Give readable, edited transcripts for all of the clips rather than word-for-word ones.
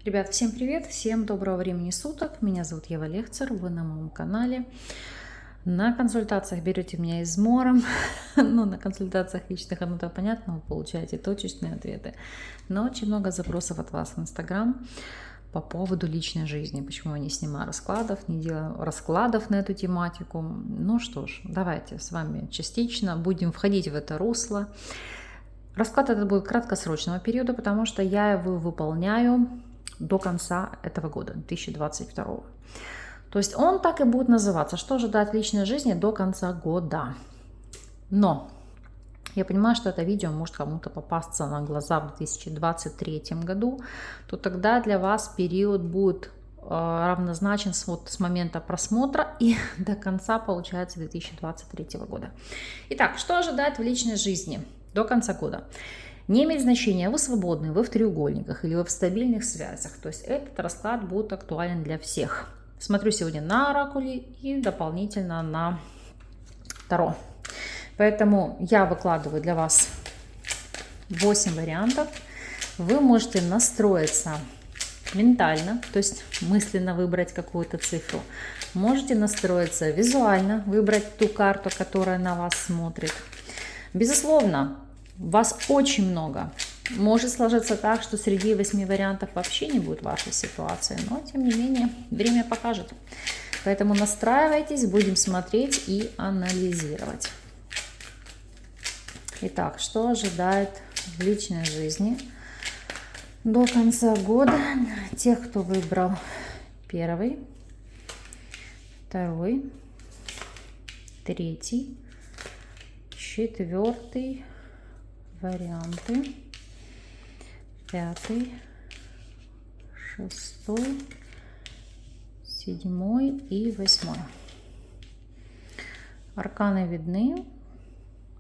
Ребят, всем привет, всем доброго времени суток. Меня зовут Ева Лехцер, вы на моем канале. На консультациях берете меня измором, ну, на консультациях личных, оно-то понятно, вы получаете точечные ответы. Но очень много запросов от вас в Инстаграм по поводу личной жизни. Почему я не снимаю раскладов, не делаю раскладов на эту тематику. Ну что ж, давайте с вами частично будем входить в это русло. Расклад этот будет краткосрочного периода, потому что я его выполняю до конца этого года, 2022. То есть он так и будет называться «Что ожидать в личной жизни до конца года?». Но я понимаю, что это видео может кому-то попасться на глаза в 2023 году, то тогда для вас период будет равнозначен с момента просмотра и до конца, получается, 2023 года. Итак, что ожидать в личной жизни до конца года? Не имеет значения, вы свободны, вы в треугольниках или вы в стабильных связях. То есть этот расклад будет актуален для всех. Смотрю сегодня на оракуле и дополнительно на таро. Поэтому я выкладываю для вас 8 вариантов. Вы можете настроиться ментально, то есть мысленно выбрать какую-то цифру. Можете настроиться визуально, выбрать ту карту, которая на вас смотрит. Безусловно, вас очень много. Может сложиться так, что среди 8 вариантов вообще не будет вашей ситуации, но тем не менее время покажет. Поэтому настраивайтесь, будем смотреть и анализировать. Итак, что ожидает в личной жизни до конца года тех, кто выбрал первый, второй, третий, четвертый варианты, 5, 6, 7 и 8. Арканы видны,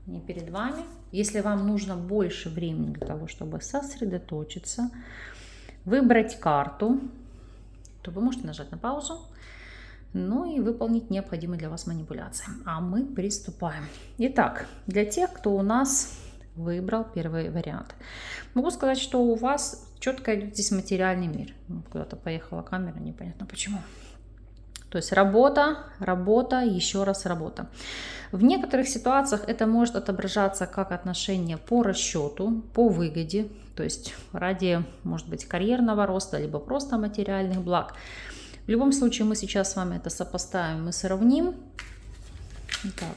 не перед вами. Если вам нужно больше времени для того, чтобы сосредоточиться, выбрать карту, то вы можете нажать на паузу, ну и выполнить необходимые для вас манипуляции. А мы приступаем. Итак, для тех, кто у нас выбрал первый вариант, могу сказать, что у вас четко идет здесь материальный мир. Куда-то поехала камера, непонятно почему. То есть работа, работа, еще раз работа. В некоторых ситуациях это может отображаться как отношение по расчету, по выгоде, то есть ради, может быть, карьерного роста, либо просто материальных благ. В любом случае мы сейчас с вами это сопоставим и сравним. Итак,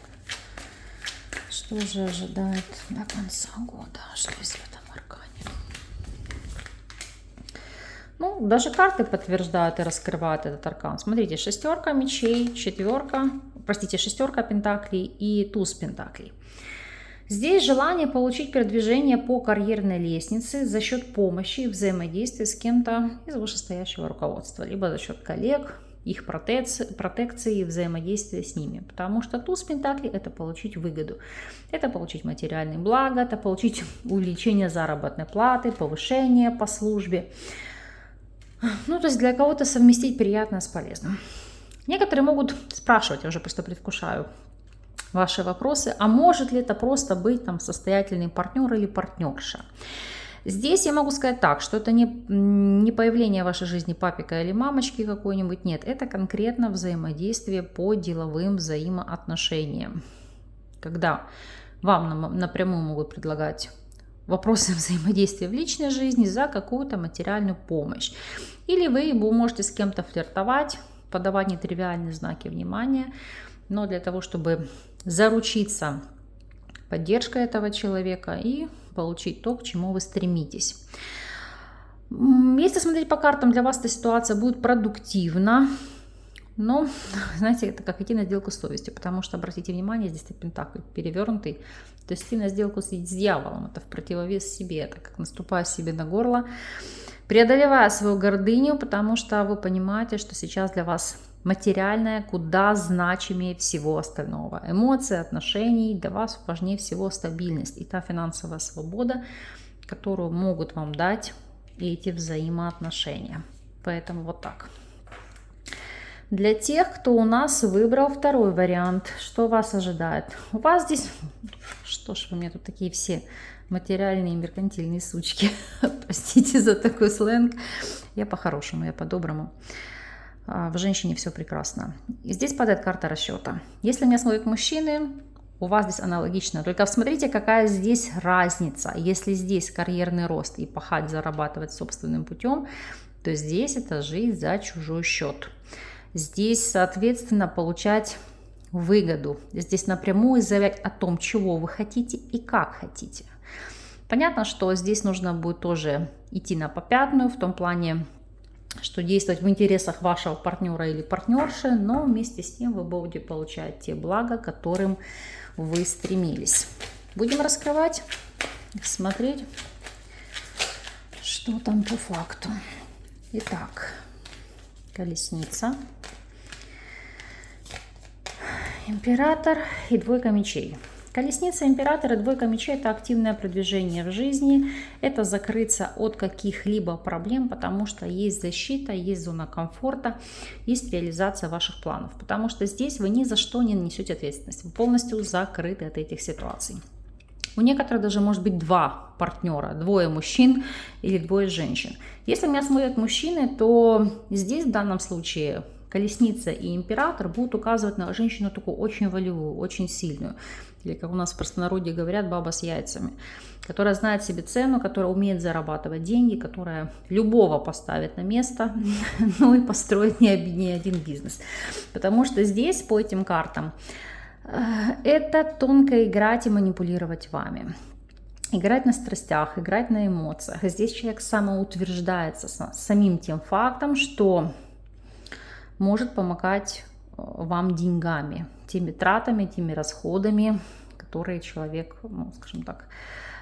что же ожидает до конца года? Что есть в этом аркане? Ну, даже карты подтверждают и раскрывают этот аркан. Смотрите, шестерка мечей, шестерка пентаклей и туз пентаклей. Здесь желание получить продвижение по карьерной лестнице за счет помощи и взаимодействия с кем-то из вышестоящего руководства, либо за счет коллег, их протекции и взаимодействия с ними. Потому что туз пентаклей – это получить выгоду, это получить материальные блага, это получить увеличение заработной платы, повышение по службе. Ну, то есть для кого-то совместить приятное с полезным. Некоторые могут спрашивать, я уже просто предвкушаю ваши вопросы, а может ли это просто быть там состоятельный партнер или партнерша? Здесь я могу сказать так, что это не появление в вашей жизни папика или мамочки какой-нибудь, нет, это конкретно взаимодействие по деловым взаимоотношениям. Когда вам напрямую могут предлагать вопросы взаимодействия в личной жизни за какую-то материальную помощь. Или вы можете с кем-то флиртовать, подавать нетривиальные знаки внимания, но для того, чтобы заручиться поддержкой этого человека и получить то, к чему вы стремитесь. Если смотреть по картам, для вас эта ситуация будет продуктивна, но, знаете, это как идти на сделку с совестью, потому что, обратите внимание, здесь пентакль перевернутый, то есть идти на сделку с дьяволом, это в противовес себе, это как наступая себе на горло, преодолевая свою гордыню, потому что вы понимаете, что сейчас для вас материальное куда значимее всего остального. Эмоции, отношений, для вас важнее всего стабильность и та финансовая свобода, которую могут вам дать эти взаимоотношения. Поэтому вот так. Для тех, кто у нас выбрал второй вариант, что вас ожидает? У вас здесь, что ж вы мне тут такие все материальные меркантильные сучки, простите за такой сленг. Я по-хорошему, я по-доброму. В женщине все прекрасно. И здесь падает карта расчета. Если меня смотрят мужчины, у вас здесь аналогично. Только смотрите, какая здесь разница. Если здесь карьерный рост и пахать, зарабатывать собственным путем, то здесь это жить за чужой счет. Здесь, соответственно, получать выгоду. Здесь напрямую заявлять о том, чего вы хотите и как хотите. Понятно, что здесь нужно будет тоже идти на попятную, в том плане, что действовать в интересах вашего партнера или партнерши, но вместе с тем вы будете получать те блага, к которым вы стремились. Будем раскрывать, смотреть, что там по факту. Итак, колесница, император и двойка мечей. Колесница, император и двойка мечей – это активное продвижение в жизни, это закрыться от каких-либо проблем, потому что есть защита, есть зона комфорта, есть реализация ваших планов, потому что здесь вы ни за что не несете ответственность, вы полностью закрыты от этих ситуаций. У некоторых даже может быть два партнера, двое мужчин или двое женщин. Если меня смотрят мужчины, то здесь в данном случае колесница и император будут указывать на женщину такую очень волевую, очень сильную. Или, как у нас в простонародье говорят, баба с яйцами, которая знает себе цену, которая умеет зарабатывать деньги, которая любого поставит на место, ну и построит не один бизнес. Потому что здесь по этим картам это тонко играть и манипулировать вами. Играть на страстях, играть на эмоциях. Здесь человек самоутверждается самим тем фактом, что может помогать вам деньгами, теми тратами, теми расходами, которые человек, ну, скажем так,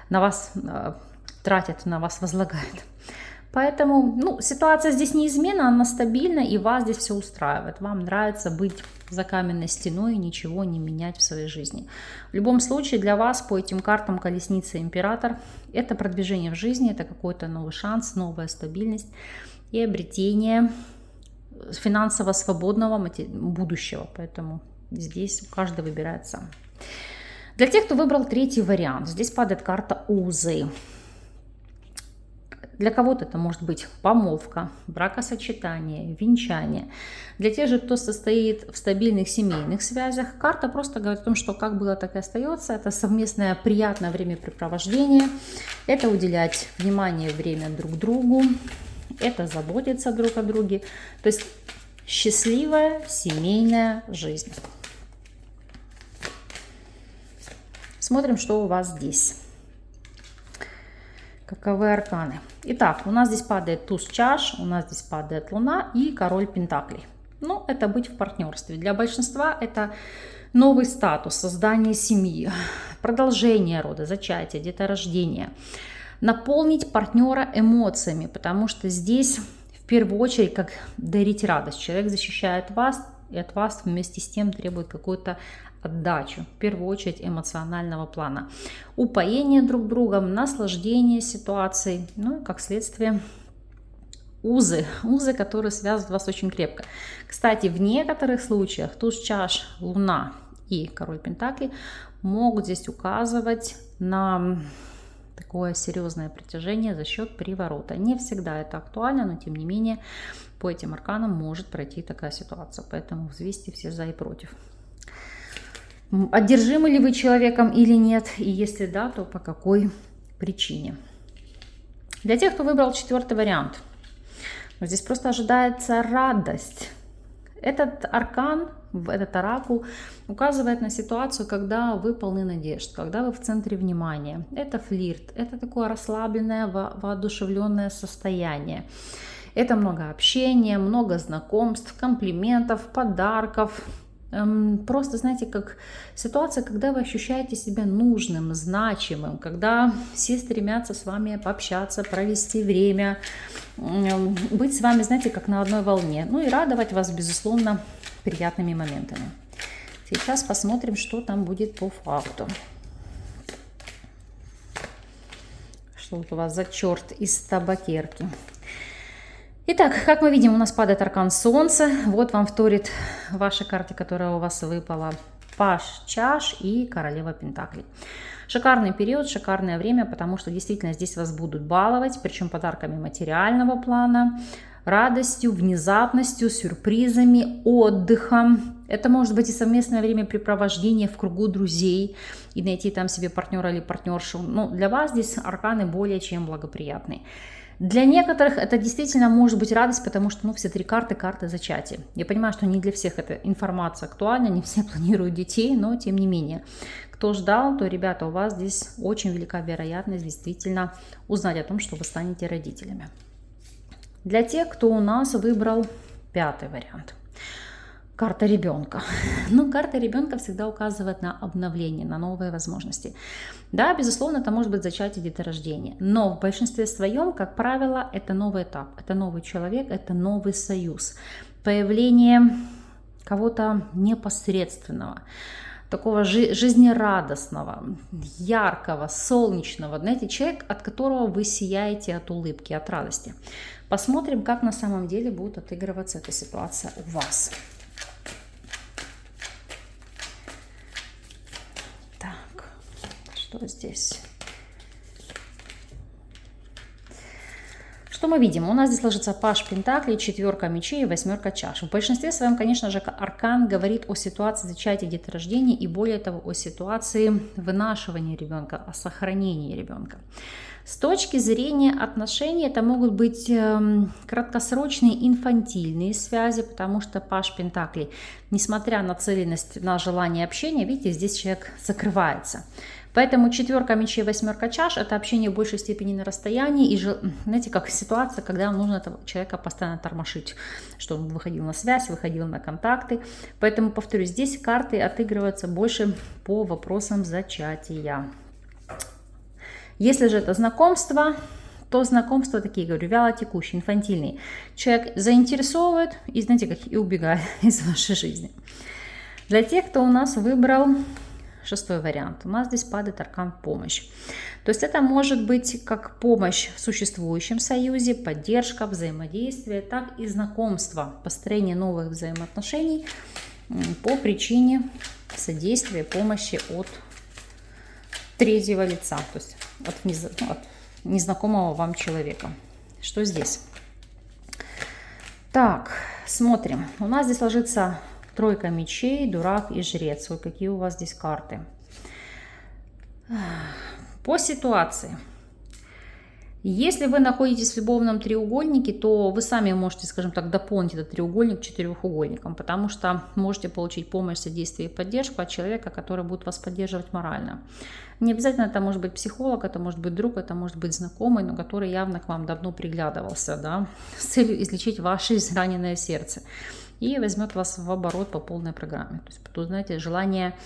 на вас тратит, на вас возлагает. Поэтому ситуация здесь неизменна, она стабильна, и вас здесь все устраивает. Вам нравится быть за каменной стеной и ничего не менять в своей жизни. В любом случае для вас по этим картам колесница, император – это продвижение в жизни, это какой-то новый шанс, новая стабильность и обретение финансово свободного будущего. Поэтому здесь каждый выбирает сам. Для тех, кто выбрал третий вариант, здесь падает карта узы. Для кого-то это может быть помолвка, бракосочетание, венчание. Для тех же, кто состоит в стабильных семейных связях, карта просто говорит о том, что как было, так и остается. Это совместное приятное времяпрепровождение, это уделять внимание, время друг другу, это заботиться друг о друге. То есть счастливая семейная жизнь. Смотрим, что у вас здесь. Каковы арканы? Итак, у нас здесь падает туз чаш, у нас здесь падает луна и король пентаклей. Это быть в партнерстве. Для большинства это новый статус, создание семьи, продолжение рода, зачатие, деторождение. Наполнить партнера эмоциями, потому что здесь в первую очередь как дарить радость. Человек защищает вас, и от вас вместе с тем требует какую-то отдачу, в первую очередь эмоционального плана. Упоение друг другом, наслаждение ситуацией, и как следствие узы, которые связывают вас очень крепко. Кстати, в некоторых случаях туз чаш, луна и король пентаклей могут здесь указывать на такое серьезное притяжение за счет приворота. Не всегда это актуально, но тем не менее по этим арканам может пройти такая ситуация. Поэтому взвесьте все за и против. Одержимы ли вы человеком или нет? И если да, то по какой причине? Для тех, кто выбрал четвертый вариант, здесь просто ожидается радость. Этот аркан, этот оракул указывает на ситуацию, когда вы полны надежд, когда вы в центре внимания. Это флирт, это такое расслабленное, воодушевленное состояние. Это много общения, много знакомств, комплиментов, подарков. Просто, знаете, как ситуация, когда вы ощущаете себя нужным, значимым, когда все стремятся с вами пообщаться, провести время, быть с вами, знаете, как на одной волне. И радовать вас, безусловно, приятными моментами. Сейчас посмотрим, что там будет по факту. Что у вас за черт из табакерки? Итак, как мы видим, у нас падает аркан Солнца. Вот вам вторит ваша карта, которая у вас выпала. Паж чаш и королева пентаклей. Шикарный период, шикарное время, потому что действительно здесь вас будут баловать, причем подарками материального плана, радостью, внезапностью, сюрпризами, отдыхом. Это может быть и совместное времяпрепровождение в кругу друзей и найти там себе партнера или партнершу. Ну, для вас здесь арканы более чем благоприятные. Для некоторых это действительно может быть радость, потому что все 3 карты зачатия. Я понимаю, что не для всех эта информация актуальна, не все планируют детей, но тем не менее. Кто ждал, то, ребята, у вас здесь очень велика вероятность действительно узнать о том, что вы станете родителями. Для тех, кто у нас выбрал 5-й вариант. Карта ребенка. Ну, карта ребенка всегда указывает на обновление, на новые возможности. Да, безусловно, это может быть зачатие, деторождение. Но в большинстве своем, как правило, это новый этап, это новый человек, это новый союз. Появление кого-то непосредственного, такого жизнерадостного, яркого, солнечного. Знаете, человек, от которого вы сияете от улыбки, от радости. Посмотрим, как на самом деле будет отыгрываться эта ситуация у вас. Так, что здесь? Что мы видим? У нас здесь ложится паж пентаклей, 4 мечей и 8 чаш. В большинстве своем, конечно же, аркан говорит о ситуации зачатия, деторождения и более того о ситуации вынашивания ребенка, о сохранении ребенка. С точки зрения отношений это могут быть краткосрочные инфантильные связи, потому что паж пентаклей, несмотря на целенность, на желание общения, видите, здесь человек закрывается. Поэтому 4 мечей, 8 чаш – это общение в большей степени на расстоянии. И, знаете, как ситуация, когда нужно этого человека постоянно тормошить, чтобы он выходил на связь, выходил на контакты. Поэтому, повторюсь, здесь карты отыгрываются больше по вопросам зачатия. Если же это знакомство, то знакомства такие, говорю, вялотекущие, инфантильные. Человек заинтересовывает и, знаете, как и убегает из вашей жизни. Для тех, кто у нас выбрал 6-й вариант, у нас здесь падает аркан помощь. То есть это может быть как помощь в существующем союзе, поддержка, взаимодействие, так и знакомство, построение новых взаимоотношений по причине содействия, помощи от третьего лица, то есть от незнакомого вам человека. Что здесь? Так, смотрим. У нас здесь ложится 3 мечей, дурак и жрец. Вот какие у вас здесь карты. По ситуации. Если вы находитесь в любовном треугольнике, то вы сами можете, скажем так, дополнить этот треугольник четырехугольником, потому что можете получить помощь, содействие и поддержку от человека, который будет вас поддерживать морально. Не обязательно это может быть психолог, это может быть друг, это может быть знакомый, но который явно к вам давно приглядывался, да, с целью излечить ваше израненное сердце. И возьмет вас в оборот по полной программе. То есть, тут, знаете, желание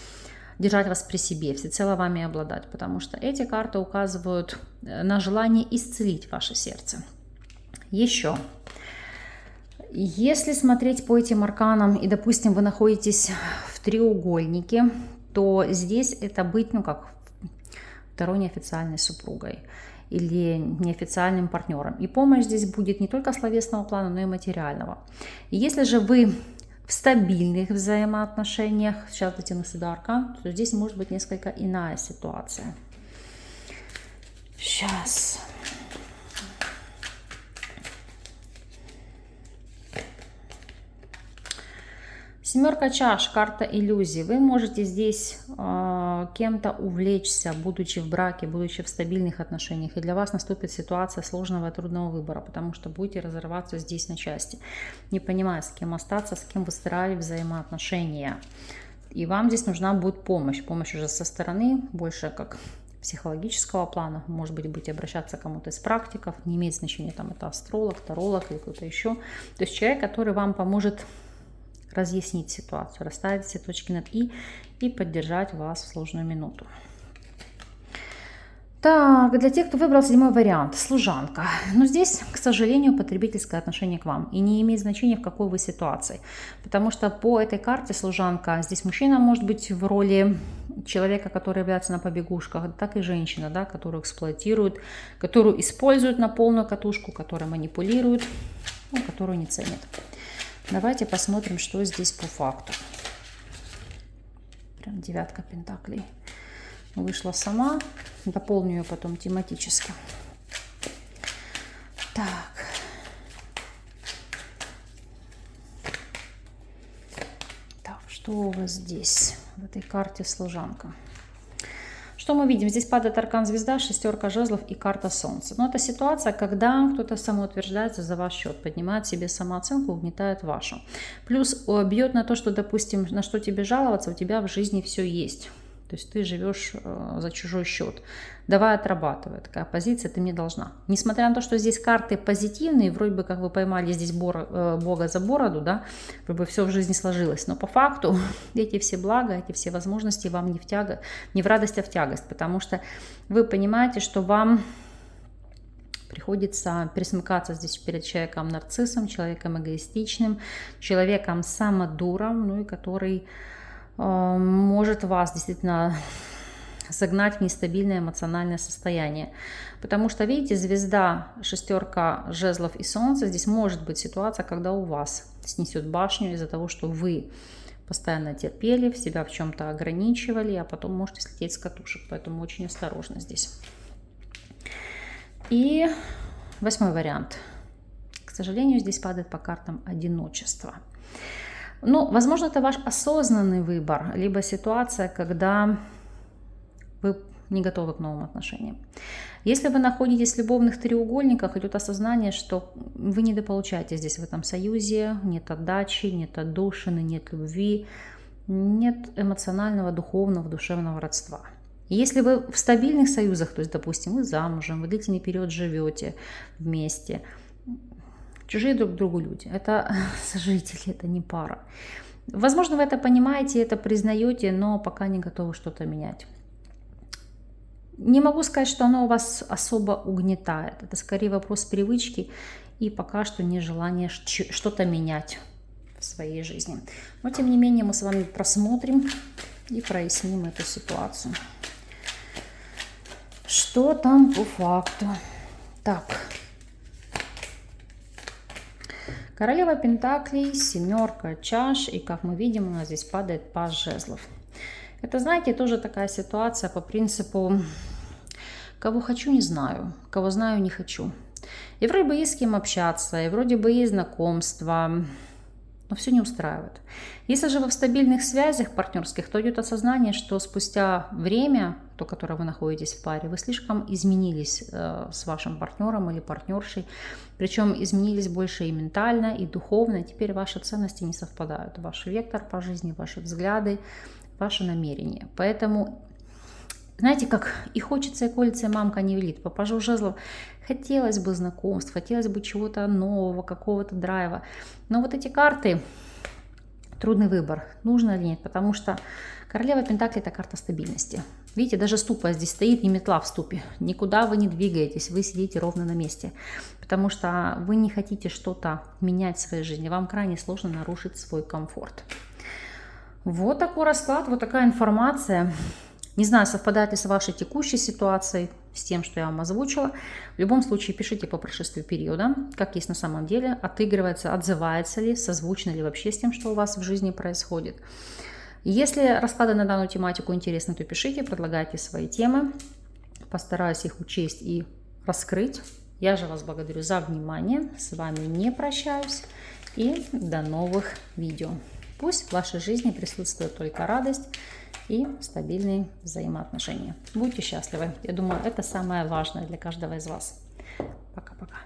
держать вас при себе, всецело вами обладать, потому что эти карты указывают на желание исцелить ваше сердце. Еще, если смотреть по этим арканам, и, допустим, вы находитесь в треугольнике, то здесь это быть, ну как, второй неофициальной супругой или неофициальным партнером. И помощь здесь будет не только словесного плана, но и материального. И если же вы в стабильных взаимоотношениях, сейчас дотяну сюда аркан, то здесь может быть несколько иная ситуация. Сейчас. Семерка чаш, карта иллюзий. Вы можете здесь кем-то увлечься, будучи в браке, будучи в стабильных отношениях. И для вас наступит ситуация сложного и трудного выбора, потому что будете разрываться здесь на части, не понимая, с кем остаться, с кем выстраивать взаимоотношения. И вам здесь нужна будет помощь. Помощь уже со стороны, больше как психологического плана. Может быть, будете обращаться к кому-то из практиков. Не имеет значения, там это астролог, таролог или кто-то еще. То есть человек, который вам поможет разъяснить ситуацию, расставить все точки над «и» и поддержать вас в сложную минуту. Так, для тех, кто выбрал 7-й вариант, служанка. Но здесь, к сожалению, потребительское отношение к вам. И не имеет значения, в какой вы ситуации. Потому что по этой карте служанка, здесь мужчина может быть в роли человека, который является на побегушках, так и женщина, да, которую эксплуатируют, которую используют на полную катушку, которая манипулирует, ну, которую не ценят. Давайте посмотрим, что здесь по факту. Прям 9 пентаклей. вышла сама. Дополню ее потом тематически. Так. Так, что у вас здесь, в этой карте служанка? Что мы видим? Здесь падает аркан звезда, шестерка жезлов и карта солнца. Но это ситуация, когда кто-то самоутверждается за ваш счет, поднимает себе самооценку, угнетает вашу. Плюс бьет на то, что, допустим, на что тебе жаловаться, у тебя в жизни все есть. То есть ты живешь за чужой счет. Давай отрабатывай. Такая позиция, ты мне должна. Несмотря на то, что здесь карты позитивные, вроде бы как вы поймали здесь Бога за бороду, да, вроде бы все в жизни сложилось. Но по факту эти все блага, эти все возможности вам не в радость, а в тягость. Потому что вы понимаете, что вам приходится присмыкаться здесь перед человеком-нарциссом, человеком эгоистичным, человеком самодуром, ну и который может вас действительно загнать в нестабильное эмоциональное состояние. Потому что, видите, звезда, шестерка жезлов и солнце, здесь может быть ситуация, когда у вас снесет башню из-за того, что вы постоянно терпели, себя в чем-то ограничивали, а потом можете слететь с катушек. Поэтому очень осторожно здесь. И 8-й вариант. К сожалению, здесь падает по картам одиночество. Ну, возможно, это ваш осознанный выбор, либо ситуация, когда вы не готовы к новым отношениям. Если вы находитесь в любовных треугольниках, идет осознание, что вы недополучаете здесь в этом союзе, нет отдачи, нет отдушины, нет любви, нет эмоционального, духовного, душевного родства. Если вы в стабильных союзах, то есть, допустим, вы замужем, вы длительный период живете вместе, чужие друг другу люди, это сожители, это не пара. Возможно, вы это понимаете, это признаете, но пока не готовы что-то менять. Не могу сказать, что оно вас особо угнетает. Это скорее вопрос привычки и пока что нежелание что-то менять в своей жизни. Но тем не менее мы с вами просмотрим и проясним эту ситуацию. Что там по факту? Так. Королева пентаклей, семерка чаш, и как мы видим, у нас здесь падает паж жезлов. Это, знаете, тоже такая ситуация по принципу кого хочу, не знаю, кого знаю, не хочу. И вроде бы есть с кем общаться, и вроде бы есть знакомства, но все не устраивает. Если же вы в стабильных связях партнерских, то идет осознание, что спустя время, то, которое вы находитесь в паре, вы слишком изменились с вашим партнером или партнершей, причем изменились больше и ментально, и духовно, и теперь ваши ценности не совпадают, ваш вектор по жизни, ваши взгляды, ваши намерения. Поэтому, знаете, как и хочется, и колется, и мамка не велит. По пажу жезлов хотелось бы знакомств, хотелось бы чего-то нового, какого-то драйва. Но вот эти карты, трудный выбор, нужно или нет, потому что королева пентаклей – это карта стабильности. Видите, даже ступа здесь стоит, не метла в ступе. Никуда вы не двигаетесь, вы сидите ровно на месте. Потому что вы не хотите что-то менять в своей жизни. Вам крайне сложно нарушить свой комфорт. Вот такой расклад, вот такая информация. Не знаю, совпадает ли с вашей текущей ситуацией, с тем, что я вам озвучила. В любом случае, пишите по прошествию периода, как есть на самом деле, отыгрывается, отзывается ли, созвучно ли вообще с тем, что у вас в жизни происходит. Если расклады на данную тематику интересны, то пишите, предлагайте свои темы. Постараюсь их учесть и раскрыть. Я же вас благодарю за внимание. С вами не прощаюсь. И до новых видео. Пусть в вашей жизни присутствует только радость и стабильные взаимоотношения. Будьте счастливы. Я думаю, это самое важное для каждого из вас. Пока-пока.